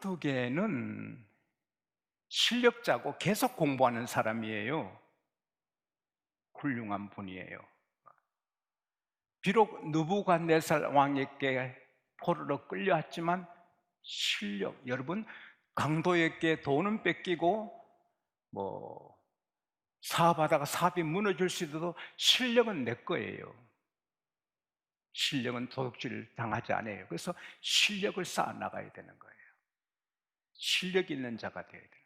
모르드게는 실력자고 계속 공부하는 사람이에요. 훌륭한 분이에요. 비록 느부갓네살 왕에게 포로로 끌려왔지만 여러분, 강도에게 돈은 뺏기고 뭐 사업하다가 사업이 무너질 수도 실력은 내 거예요. 실력은 도둑질 당하지 않아요. 그래서 실력을 쌓아 나가야 되는 거예요. 실력 있는 자가 되어야 되는 거예요.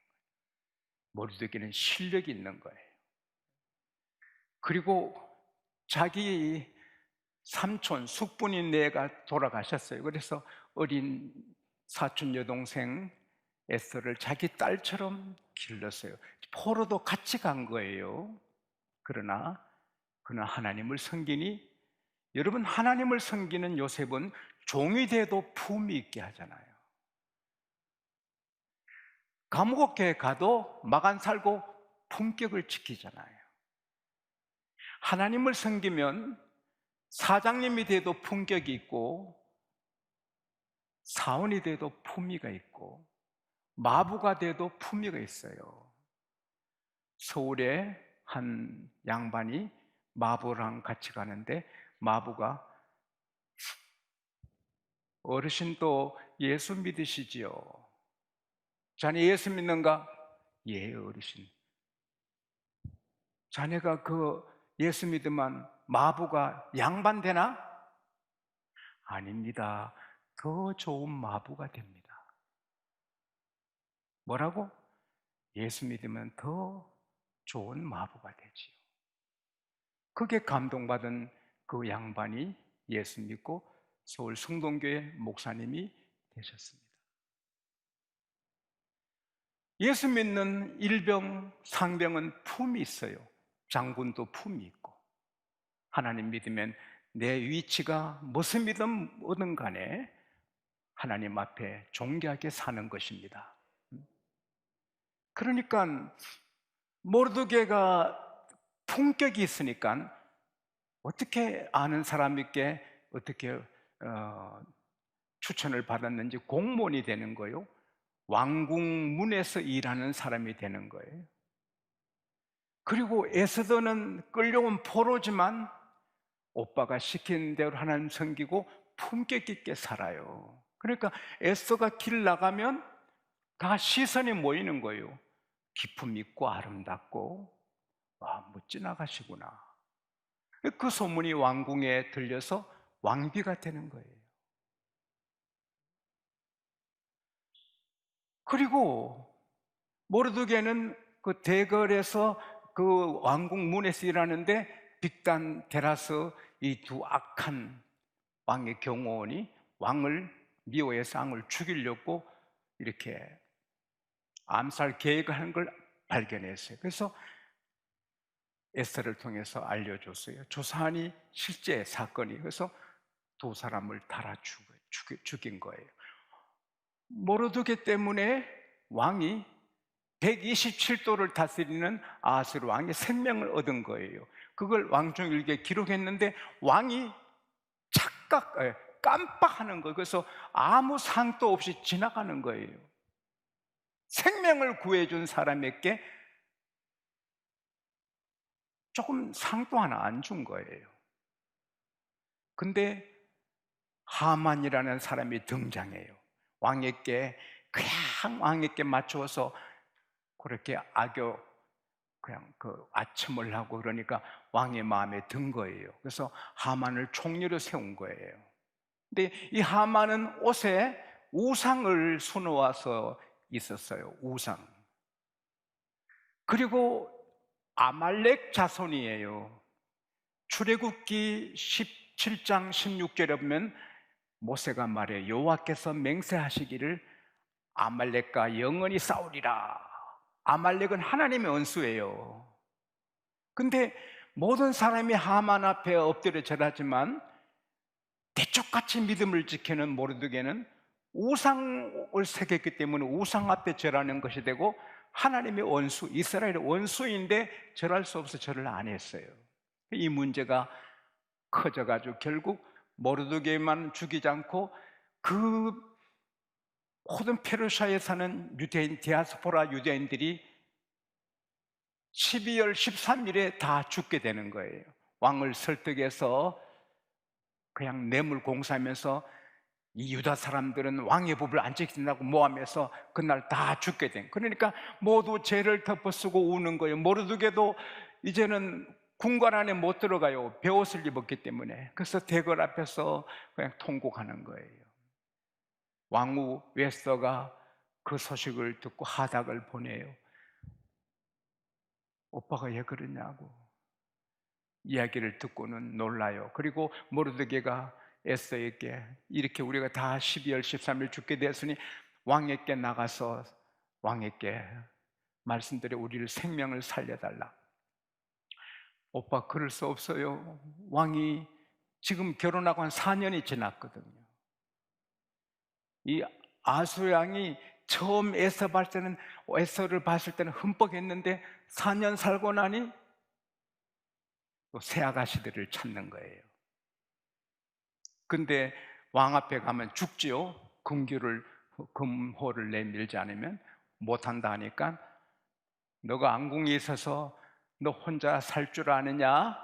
모르드게는 실력이 있는 거예요. 그리고 자기 삼촌, 숙부인 네가 돌아가셨어요. 그래서 어린 사촌 여동생 에스더를 자기 딸처럼 길렀어요. 포로도 같이 간 거예요. 그러나 그는 하나님을 섬기니, 여러분, 하나님을 섬기는 요셉은 종이 돼도 품이 있게 하잖아요. 감옥에 가도 마간 살고 품격을 지키잖아요. 하나님을 섬기면 사장님이 돼도 품격이 있고, 사원이 돼도 품위가 있고, 마부가 돼도 품위가 있어요. 서울에 한 양반이 마부랑 같이 가는데, 마부가 어르신도 예수 믿으시지요? 자네 예수 믿는가? 예, 어르신. 자네가 그 예수 믿으면 마부가 양반 되나? 아닙니다. 더 좋은 마부가 됩니다. 뭐라고? 예수 믿으면 더 좋은 마부가 되지요. 그게 감동받은 그 양반이 예수 믿고 서울 성동교회 목사님이 되셨습니다. 예수 믿는 일병, 상병은 품이 있어요. 장군도 품이 있고, 하나님 믿으면 내 위치가 무슨 믿음 뭐든 간에 하나님 앞에 존귀하게 사는 것입니다. 그러니까 모르드게가 품격이 있으니까 어떻게 아는 사람에게 어떻게 추천을 받았는지 공무원이 되는 거예요. 왕궁문에서 일하는 사람이 되는 거예요. 그리고 에스더는 끌려온 포로지만 오빠가 시킨 대로 하나님 섬기고 품격 있게 살아요. 그러니까 에스더가 길 나가면 다 시선이 모이는 거예요. 기품 있고 아름답고, 와, 멋지나가시구나. 그 소문이 왕궁에 들려서 왕비가 되는 거예요. 그리고 모르드게는 그 대궐에서 그 왕궁 문에서 일하는데, 빅단 데라스 이 두 악한 왕의 경호원이 왕을 미워해서 왕을 죽이려고 이렇게 암살 계획을 하는 걸 발견했어요. 그래서 에스더를 통해서 알려줬어요. 조사하니 실제 사건이. 그래서 두 사람을 달아 죽인 거예요. 모르드게 때문에 왕이 127도를 다스리는 아하스로 왕의 생명을 얻은 거예요. 그걸 왕중일기에 기록했는데 왕이 깜빡하는 거예요. 그래서 아무 상도 없이 지나가는 거예요. 생명을 구해준 사람에게 조금 상도 하나 안 준 거예요. 근데 하만이라는 사람이 등장해요. 왕에게, 그냥 왕에게 맞추어서 그렇게 그냥 그 아첨을 하고, 그러니까 왕의 마음에 든 거예요. 그래서 하만을 총리로 세운 거예요. 근데 이 하만은 옷에 우상을 수놓아서 있었어요. 우상. 그리고 아말렉 자손이에요. 출애굽기 17장 16절에 보면 모세가 말해, 여호와께서 맹세하시기를 아말렉과 영원히 싸우리라. 아말렉은 하나님의 원수예요. 근데 모든 사람이 하만 앞에 엎드려 절하지만 대쪽같이 믿음을 지키는 모르드게는 우상을 새겼기 때문에 우상 앞에 절하는 것이 되고, 하나님의 원수, 이스라엘의 원수인데 절할 수 없어 절을 안 했어요. 이 문제가 커져가지고 결국 모르드게만 죽이지 않고 그 모든 페르시아에 사는 유대인, 디아스포라 유대인들이 12월 13일에 다 죽게 되는 거예요. 왕을 설득해서 그냥 뇌물 공사하면서 이 유다 사람들은 왕의 법을 안 지킨다고 모함해서 그날 다 죽게 된. 그러니까 모두 죄를 덮어쓰고 우는 거예요. 모르드게도 이제는 궁궐 안에 못 들어가요. 베옷을 입었기 때문에. 그래서 대궐 앞에서 그냥 통곡하는 거예요. 왕후 웨스터가 그 소식을 듣고 하닥을 보내요. 오빠가 왜 그러냐고 이야기를 듣고는 놀라요. 그리고 모르드게가 에스더에게 이렇게 우리가 다 12월 13일 죽게 되었으니 왕에게 나가서 왕에게 말씀드려 우리를 생명을 살려달라. 오빠 그럴 수 없어요. 왕이 지금 결혼하고 한 4년이 지났거든요. 이 아수 왕이 처음 에서를 봤을 때는 흠뻑했는데 4년 살고 나니 또 새 아가씨들을 찾는 거예요. 근데 왕 앞에 가면 죽지요. 금호를 내밀지 않으면 못한다 하니까 너가 안궁에 있어서 너 혼자 살 줄 아느냐?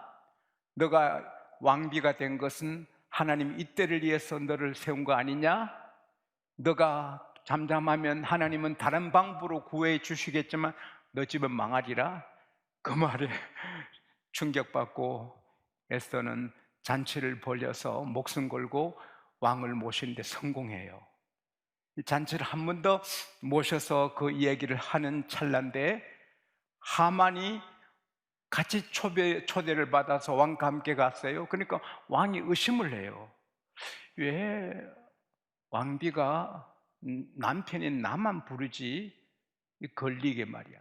너가 왕비가 된 것은 하나님 이때를 위해서 너를 세운 거 아니냐? 너가 잠잠하면 하나님은 다른 방법으로 구해 주시겠지만 너 집은 망하리라. 그 말에 충격받고 에스더는 잔치를 벌여서 목숨 걸고 왕을 모시는데 성공해요. 이 잔치를 한 번 더 모셔서 그 이야기를 하는 찰나인데 하만이 같이 초대를 받아서 왕과 함께 갔어요. 그러니까 왕이 의심을 해요. 왜 왕비가 남편인 나만 부르지 걸리게 말이야.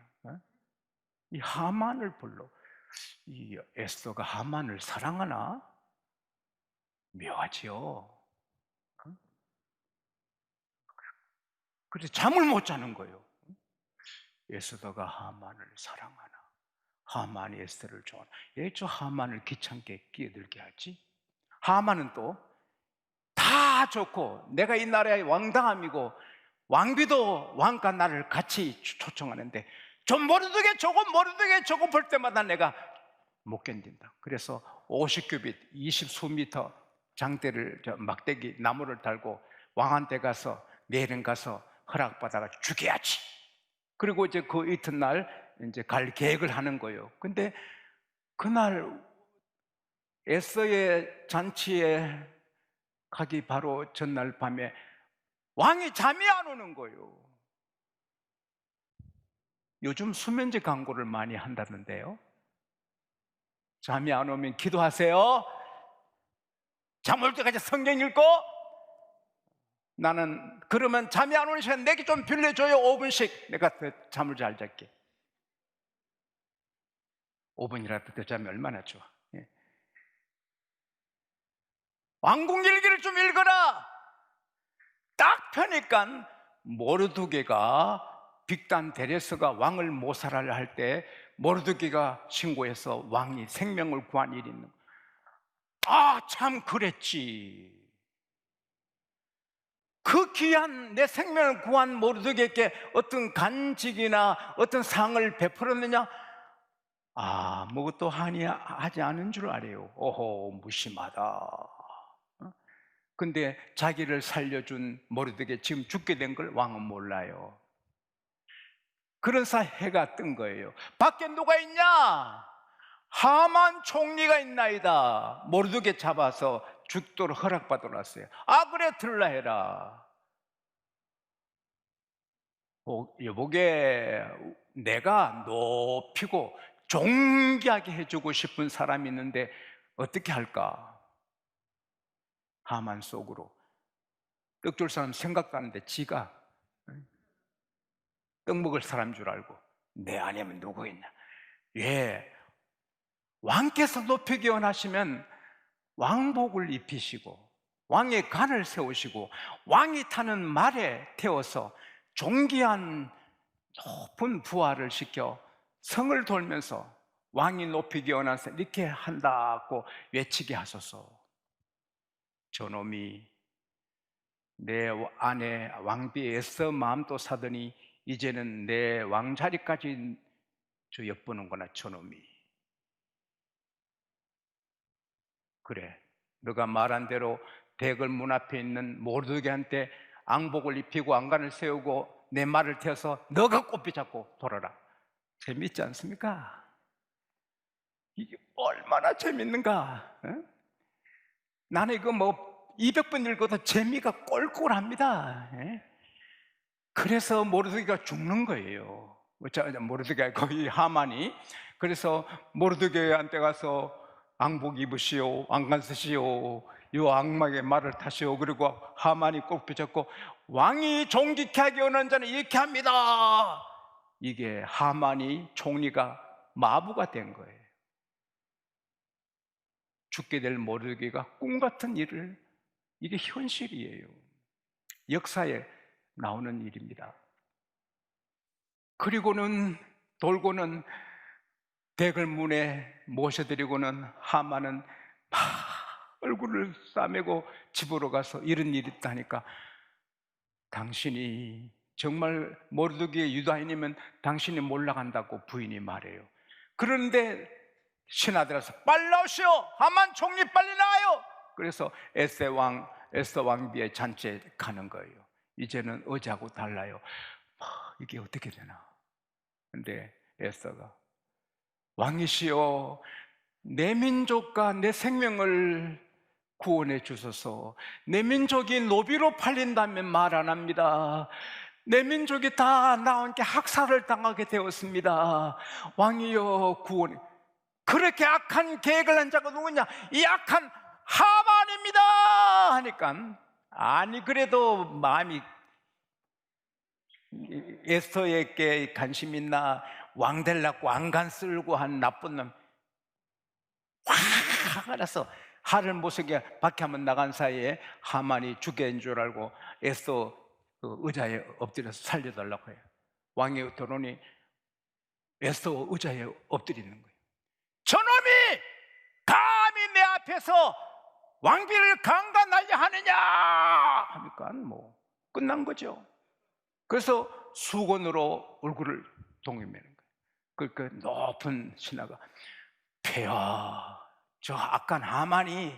이 하만을 불러. 이 에스더가 하만을 사랑하나? 묘하지요. 그래서 잠을 못 자는 거예요. 에스더가 하만을 사랑하나? 하만이 에스더를 좋아하나? 왜 저 하만을 귀찮게 끼어들게 하지? 하만은 또 다 좋고 내가 이 나라의 왕당함이고 왕비도 왕과 나를 같이 초청하는데 좀 모르드게 저거 볼 때마다 내가 못 견딘다. 그래서 50규빗 20수미터 장대를 막대기 나무를 달고 왕한테 가서 내일은 가서 허락받아가 죽여야지. 그리고 이제 그 이튿날 이제 갈 계획을 하는 거예요. 근데 그날 에스더의 잔치에 가기 바로 전날 밤에 왕이 잠이 안 오는 거예요. 요즘 수면제 광고를 많이 한다던데요. 잠이 안 오면 기도하세요. 잠 올 때까지 성경 읽고. 나는 그러면 잠이 안 오는 시간 내게 좀 빌려줘요. 5분씩 내가 잠을 잘 잘게. 5분이라도 더 자면 얼마나 좋아. 예. 왕궁 일기를 좀 읽어라. 딱 펴니까 모르드게가 빅단 데레스가 왕을 모살하려 할 때 모르드게가 신고해서 왕이 생명을 구한 일이 있는. 참 그랬지. 그 귀한 내 생명을 구한 모르드게에게 어떤 간직이나 어떤 상을 베풀었느냐? 아무것도 하지 않은 줄 알아요. 오호, 무심하다. 근데 자기를 살려준 모르드게 지금 죽게 된 걸 왕은 몰라요. 그런 사이 해가 뜬 거예요. 밖에 누가 있냐? 하만 총리가 있나이다. 모르드게 잡아서 죽도록 허락받으러 왔어요. 그래 들라 해라. 여보게 내가 높이고 존귀하게 해주고 싶은 사람이 있는데 어떻게 할까? 하만 속으로 떡 줄 사람 생각도 안 하는데 지가 떡 먹을 사람 줄 알고 내 아니면 누구 있냐? 예, 왕께서 높이기 원하시면 왕복을 입히시고 왕의 관을 세우시고 왕이 타는 말에 태워서 존귀한 높은 부하를 시켜 성을 돌면서 왕이 높이기 원해서 이렇게 한다고 외치게 하소서. 저놈이 내 아내 왕비 에스더 마음도 사더니 이제는 내 왕자리까지 저 엿보는구나 저놈이. 그래, 너가 말한 대로 대궐 문 앞에 있는 모르드게한테 앙복을 입히고 안간을 세우고 내 말을 태워서 너가 꽃비 잡고 돌아라. 재밌지 않습니까? 이게 얼마나 재밌는가? 어? 나는 이거 뭐 200번 읽어도 재미가 꼴꼴합니다. 예? 그래서 모르드게가 죽는 거예요. 모르드게 거의 하만이. 그래서 모르드게한테 가서 앙복 입으시오, 안간 쓰시오, 요 악마의 말을 타시오. 그리고 하만이 꼭 붙잡고 왕이 존귀케 하기 원하는 자는 이렇게 합니다. 이게 하만이 총리가 마부가 된 거예요. 죽게 될 모르드게가 꿈 같은 일을, 이게 현실이에요. 역사에 나오는 일입니다. 그리고는 돌고는 대궐문에 모셔드리고는 하만은 막 얼굴을 싸매고 집으로 가서 이런 일이 있다니까, 당신이 정말 모르드게 유다인이면 당신이 몰라간다고 부인이 말해요. 그런데 신하들에서 빨리 나오시오, 하만 총리 빨리 나와요. 그래서 에스더 왕비의 잔치에 가는 거예요. 이제는 어제하고 달라요. 이게 어떻게 되나. 근데 에스더가 왕이시여, 내 민족과 내 생명을 구원해 주소서. 내 민족이 노비로 팔린다면 말 안 합니다. 내 민족이 다 나와 함께 학살을 당하게 되었습니다. 왕이여 구원해. 그렇게 악한 계획을 한 자가 누구냐? 이 악한 하만입니다 하니까, 아니 그래도 마음이 에스더에게 관심 있나, 왕 될라고 안간 쓸고 한 나쁜 놈, 화가 나서 하를 못쓰게 밖에 한번 나간 사이에 하만이 죽게 된 줄 알고 에스더 그 의자에 엎드려서 살려달라고 해요. 왕이 들어오니 에스더 의자에 엎드리는 거예요. 저놈이 감히 내 앞에서 왕비를 강간하려 하느냐 하니까 뭐 끝난 거죠. 그래서 수건으로 얼굴을 동이매는 거예요. 그 높은 신하가, 폐하, 저 악한 하만이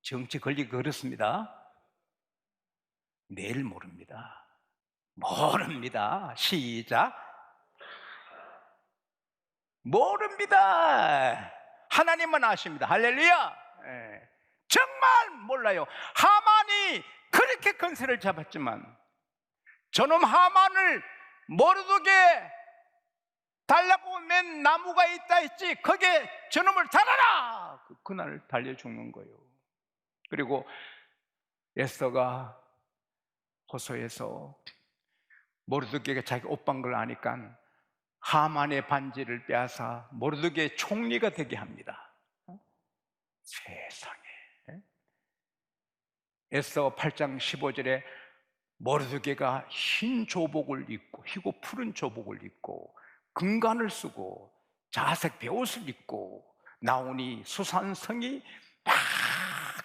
정치 걸리기 어렵습니다. 내일 모릅니다. 모릅니다. 시작. 모릅니다. 하나님만 아십니다. 할렐루야. 예. 정말 몰라요. 하만이 그렇게 건세를 잡았지만 저놈 하만을 모르드게 달라고 맨 나무가 있다 했지, 거기에 저놈을 달아라. 그날 달려 죽는 거예요. 그리고 에스더가 호소해서 모르드게가 자기 옷방 걸 아니까 하만의 반지를 빼앗아 모르드게 총리가 되게 합니다. 세상에. 에스더 8장 15절에 모르드게가 흰 조복을 입고, 희고 푸른 조복을 입고 금관을 쓰고 자색 베옷을 입고 나오니 수산성이 막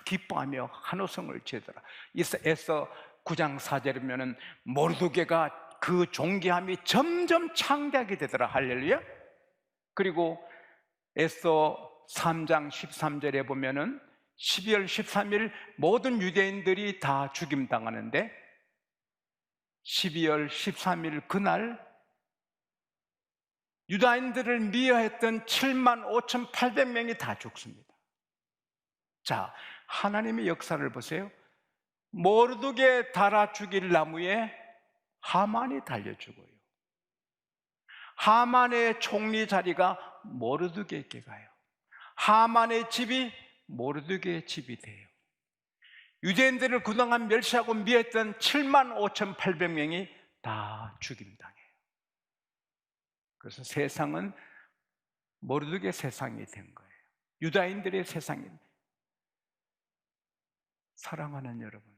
기뻐하며 한호성을 지더라. 에스더 9장 4절이면은 모르드게가 그 존귀함이 점점 창대하게 되더라. 할렐루야. 그리고 에스더 3장 13절에 보면은 12월 13일 모든 유대인들이 다 죽임당하는데 12월 13일 그날 유다인들을 미워했던 75,800명이 다 죽습니다. 자, 하나님의 역사를 보세요. 모르드게 달아 죽일 나무에 하만이 달려 죽어요. 하만의 총리 자리가 모르드게에게 가요. 하만의 집이 모르드게의 집이 돼요. 유대인들을 그동안 멸시하고 미워했던 75,800명이 다 죽임당해요. 그래서 세상은 모르드게 세상이 된 거예요. 유다인들의 세상이. 사랑하는 여러분,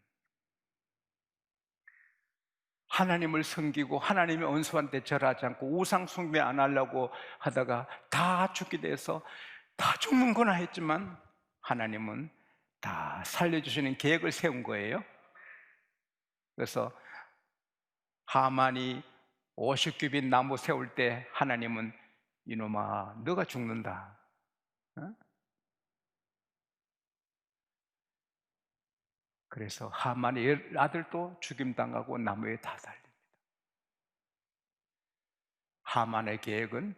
하나님을 섬기고 하나님의 원수한테 절하지 않고 우상 숭배 안 하려고 하다가 다 죽게 돼서 다 죽는구나 했지만 하나님은 다 살려주시는 계획을 세운 거예요. 그래서 하만이 50규빗 나무 세울 때 하나님은 이놈아 너가 죽는다. 어? 그래서 하만의 아들도 죽임당하고 나무에 다 달립니다. 하만의 계획은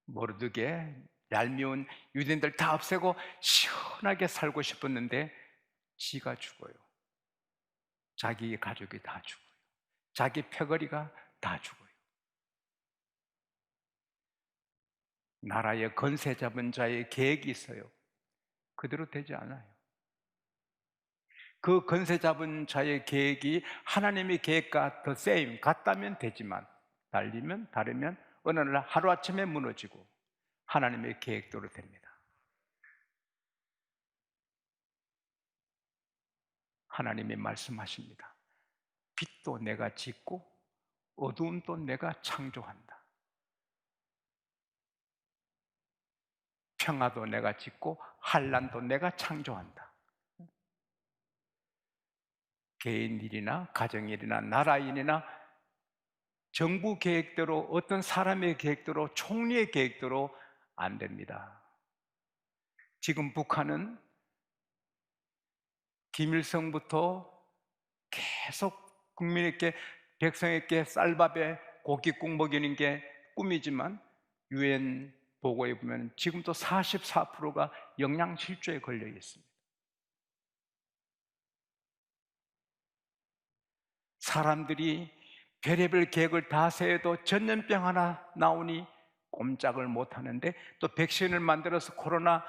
모르드게 얄미운 유대인들 다 없애고 시원하게 살고 싶었는데 지가 죽어요. 자기 가족이 다 죽어요. 자기 패거리가 다 죽어요. 나라의 건세 잡은 자의 계획이 있어요. 그대로 되지 않아요. 그 건세 잡은 자의 계획이 하나님의 계획과 더 세임 같다면 되지만 달리면 다르면 어느 날 하루아침에 무너지고 하나님의 계획대로 됩니다. 하나님이 말씀하십니다. 빛도 내가 짓고 어두움도 내가 창조한다. 평화도 내가 짓고 환난도 내가 창조한다. 개인 일이나 가정 일이나 나라 일이나 정부 계획대로 어떤 사람의 계획대로 총리의 계획대로 안 됩니다. 지금 북한은 김일성부터 계속 국민에게 백성에게 쌀밥에 고깃국 먹이는 게 꿈이지만 유엔 보고에 보면 지금도 44%가 영양실조에 걸려 있습니다. 사람들이 별의별 계획을 다 세워도 전염병 하나 나오니 꼼짝을 못 하는데 또 백신을 만들어서 코로나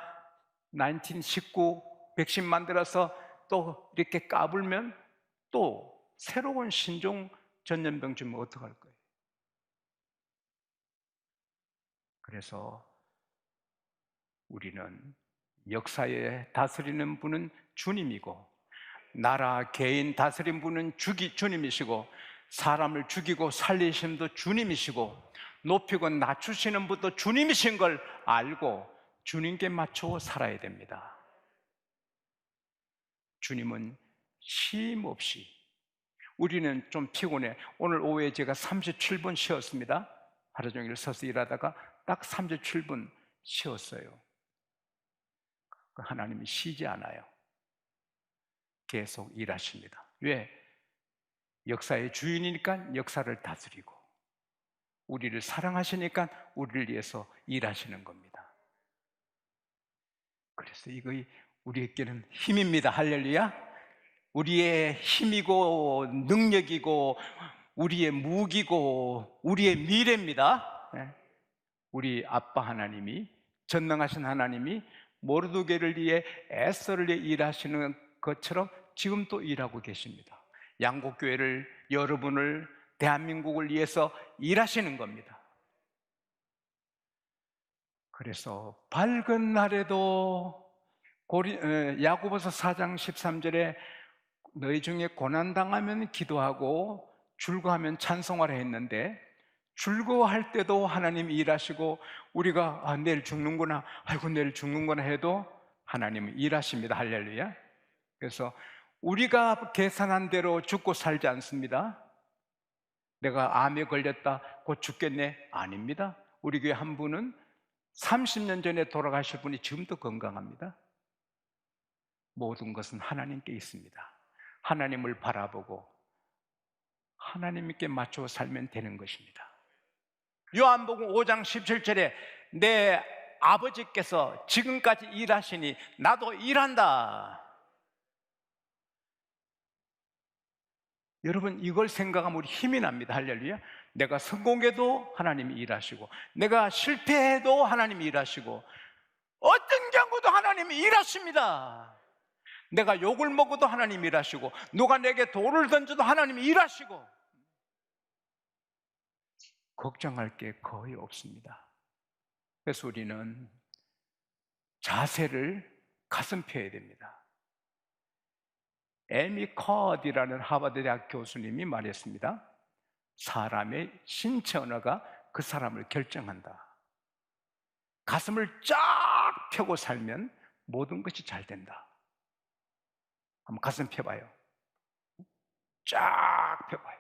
19 백신 만들어서 또 이렇게 까불면 또 새로운 신종 전염병 주면 어떡할 거예요? 그래서 우리는 역사에 다스리는 분은 주님이고 나라 개인 다스린 분은 주님이시고 사람을 죽이고 살리시는 분도 주님이시고 높이고 낮추시는 분도 주님이신 걸 알고 주님께 맞춰 살아야 됩니다. 주님은 쉼 없이 우리는 좀 피곤해. 오늘 오후에 제가 37분 쉬었습니다. 하루 종일 서서 일하다가 딱 37분 쉬었어요. 하나님이 쉬지 않아요. 계속 일하십니다. 왜? 역사의 주인이니까 역사를 다스리고 우리를 사랑하시니까 우리를 위해서 일하시는 겁니다. 그래서 이거 우리에게는 힘입니다. 할렐루야. 우리의 힘이고 능력이고 우리의 무기고 우리의 미래입니다. 우리 아빠 하나님이 전능하신 하나님이 모르드게를 위해 에스더를 위해 일하시는 것처럼 지금 또 일하고 계십니다. 양국교회를 여러분을 대한민국을 위해서 일하시는 겁니다. 그래서 밝은 날에도 야고보서 4장 13절에 너희 중에 고난당하면 기도하고 즐거워하면 찬송하라 했는데 즐거워할 때도 하나님 일하시고 우리가 내일 죽는구나 아이고 내일 죽는구나 해도 하나님은 일하십니다. 할렐루야. 그래서 우리가 계산한 대로 죽고 살지 않습니다. 내가 암에 걸렸다 곧 죽겠네 아닙니다. 우리 교회 한 분은 30년 전에 돌아가실 분이 지금도 건강합니다. 모든 것은 하나님께 있습니다. 하나님을 바라보고 하나님께 맞춰 살면 되는 것입니다. 요한복음 5장 17절에 내 아버지께서 지금까지 일하시니 나도 일한다. 여러분 이걸 생각하면 우리 힘이 납니다. 할렐루야. 내가 성공해도 하나님이 일하시고 내가 실패해도 하나님이 일하시고 어떤 경우도 하나님이 일하십니다. 내가 욕을 먹어도 하나님이 일하시고 누가 내게 돌을 던져도 하나님이 일하시고 걱정할 게 거의 없습니다. 그래서 우리는 자세를 가슴 펴야 됩니다. 에미 커디라는 하버드 대학 교수님이 말했습니다. 사람의 신체 언어가 그 사람을 결정한다. 가슴을 쫙 펴고 살면 모든 것이 잘 된다. 한번 가슴 펴봐요. 쫙 펴봐요.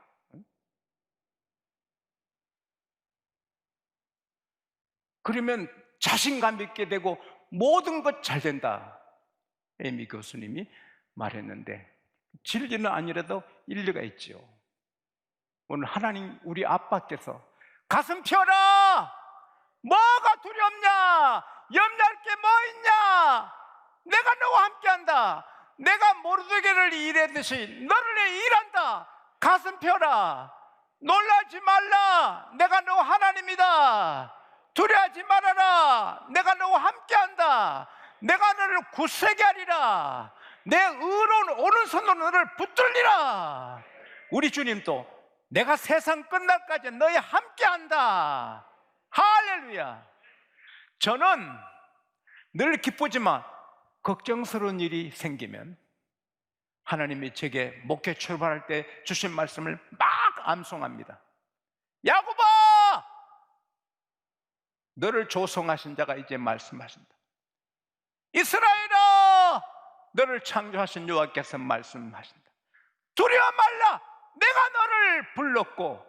그러면 자신감 있게 되고 모든 것 잘 된다. 에이미 교수님이 말했는데 진리는 아니라도 일리가 있지요. 오늘 하나님 우리 아빠께서 가슴 펴라! 뭐가 두렵냐? 염려할 게 뭐 있냐? 내가 너와 함께한다. 내가 모르드게를 일했듯이 너를 위해 일한다. 가슴 펴라. 놀라지 말라. 내가 너와 하나님이다. 두려워하지 말아라. 내가 너와 함께한다. 내가 너를 굳세게 하리라. 내 의로운 오른손으로 너를 붙들리라. 우리 주님도 내가 세상 끝날까지 너희 함께한다. 할렐루야. 저는 늘 기쁘지만 걱정스러운 일이 생기면 하나님이 제게 목회 출발할 때 주신 말씀을 막 암송합니다. 야곱아, 너를 조성하신 자가 이제 말씀하신다. 이스라엘아, 너를 창조하신 여호와께서 말씀하신다. 두려워 말라. 내가 너를 불렀고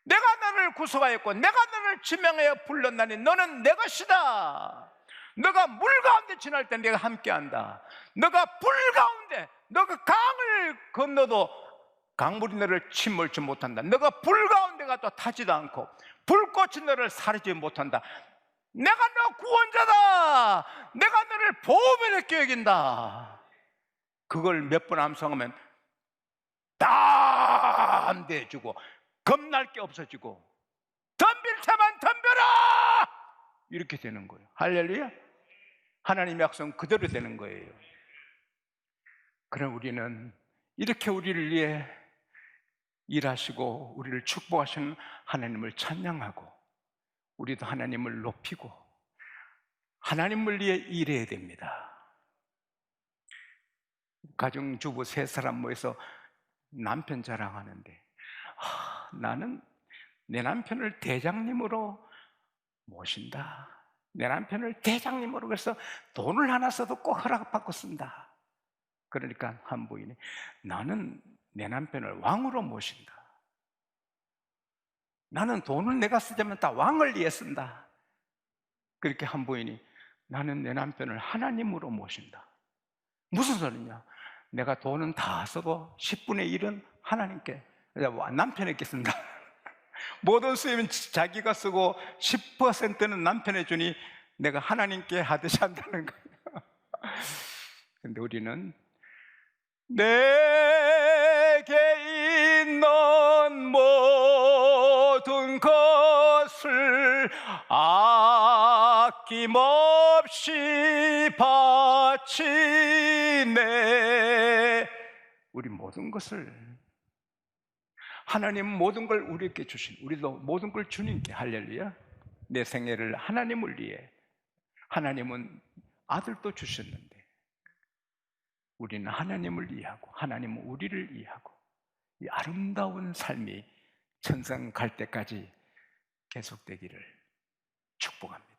내가 너를 구속하였고 내가 너를 지명하여 불렀나니 너는 내 것이다. 너가 물 가운데 지날 때 내가 함께한다. 너가 불 가운데, 너가 강을 건너도 강물이 너를 침몰치 못한다. 너가 불 가운데 가도 타지도 않고 불꽃이 너를 사르지 못한다. 내가 너 구원자다. 내가 너를 보호변에 여긴다. 그걸 몇 번 암송하면 담대해지고 겁날 게 없어지고 덤빌 테만 덤벼라 이렇게 되는 거예요. 할렐루야. 하나님의 약속은 그대로 되는 거예요. 그럼 우리는 이렇게 우리를 위해 일하시고 우리를 축복하시는 하나님을 찬양하고 우리도 하나님을 높이고 하나님을 위해 일해야 됩니다. 가정주부 3사람 모여서 남편 자랑하는데 나는 내 남편을 대장님으로 모신다. 내 남편을 대장님으로 그래서 돈을 하나 써도 꼭 허락받고 쓴다. 그러니까 한 부인이 나는 내 남편을 왕으로 모신다. 나는 돈을 내가 쓰자면 다 왕을 위해 쓴다. 그렇게 한 부인이 나는 내 남편을 하나님으로 모신다. 무슨 소리냐? 내가 돈은 다 써도 10분의 1은 하나님께, 남편에게 쓴다. 모든 수입은 자기가 쓰고 10%는 남편에 주니 내가 하나님께 하듯이 한다는 거예요. 근데 우리는 내게 있는 모든 것을 아낌없이 바치네. 우리 모든 것을 하나님 모든 걸 우리에게 주신, 우리도 모든 걸 주님께. 할렐루야. 내 생애를 하나님을 위해. 하나님은 아들도 주셨는데 우리는 하나님을 이해하고 하나님은 우리를 이해하고 이 아름다운 삶이 천상 갈 때까지 계속되기를 축복합니다.